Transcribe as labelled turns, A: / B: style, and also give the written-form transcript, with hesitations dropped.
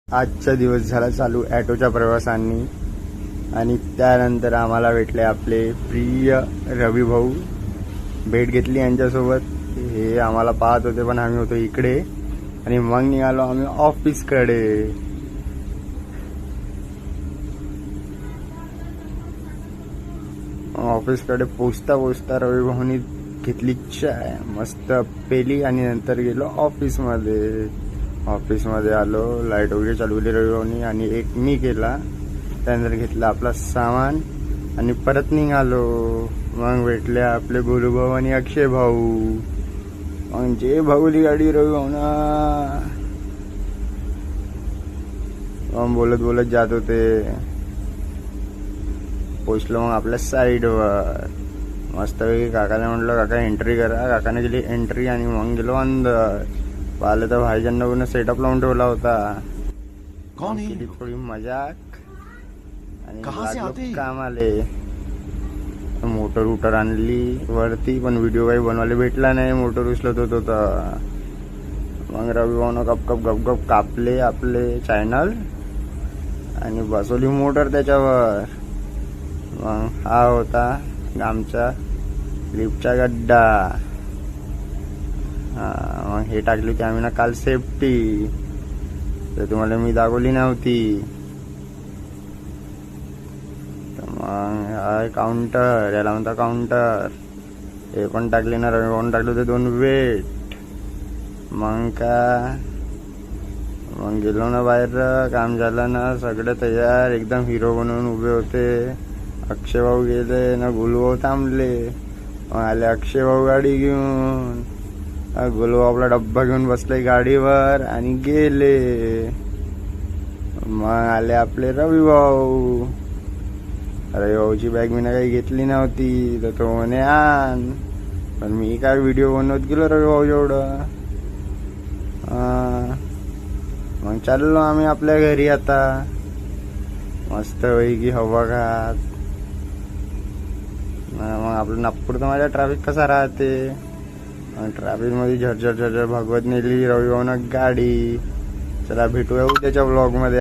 A: आजचा दिवस झाला चालू ॲटोच्या प्रवासांनी आणि त्यानंतर आम्हाला भेटले आपले प्रिय रवी भाऊ. भेट घेतली यांच्यासोबत. हे आम्हाला पाहत होते पण आम्ही होतो इकडे आणि मग निघालो आम्ही ऑफिसकडे. ऑफिसकडे पोचता पोचता रवी भाऊनी घेतली चाय मस्त पेली आणि नंतर गेलो ऑफिसमध्ये. ऑफिसमध्ये आलो, लाईट वगैरे चालवली रवी भाऊनी आणि एक मी केला. त्यानंतर घेतलं आपला सामान आणि परत निघालो. मग भेटले आपले गोलू भाऊ आणि अक्षय भाऊ. मग जे भाऊली गाडी रवी भाऊना मग बोलत बोलत जात होते. पोचलो मग आपल्या साईडवर. मस्तपैकी काकाने म्हटलं काका एंट्री करा. काकाने केली एंट्री आणि मग गेलो अंदर. पाहिलं तर भाईजांना पूर्ण सेटअप लावून ठेवला होता. केली थोडी मजाक आणि लागलो कामाले. मोटर उटर आणली वरती पण व्हिडिओ काही बनवायला भेटला नाही. मोटर उचलत होत होता. मग रवी भाऊनं गप गप गप गप कापले आपले चॅनल आणि बसवली मोटर त्याच्यावर. मग हा होता आमचा लिफ्टचा गड्डा. मग हे टाकली होती आम्ही ना काल सेफ्टी, तर तुम्हाला मी दाखवली नव्हती. तर मग हा काउंटर, याला म्हणता काउंटर. हे पण टाकले ना रवी भाऊन टाकले होते 2 वेट. मग का मग गेलो ना बाहेर. काम झालं ना, सगळे तयार एकदम हिरो बनवून उभे होते. अक्षय भाऊ गेले ना, गोलू भाऊ थांबले. मग आले अक्षय भाऊ गाडी घेऊन. गोलू भाऊ आपला डब्बा घेऊन बसले गाडीवर आणि गेले. मग आले आपले रवी भाऊ. रवी भाऊची बॅग मी ना काही घेतली नव्हती, तर तो म्हणे आण. पण मी काय व्हिडिओ बनवत गेलो रवी भाऊ एवढं. मग चाललो आम्ही आपल्या घरी आता. मस्त पैकी हवा खात. मग आपलं नागपूर तर माझ्या ट्रॅफिक कसा राहते. ट्रॅफिक मध्ये झरझर झरझर भगवत नेली रवी भाऊनं गाडी. चला भेटूया उद्याच्या ब्लॉग मध्ये.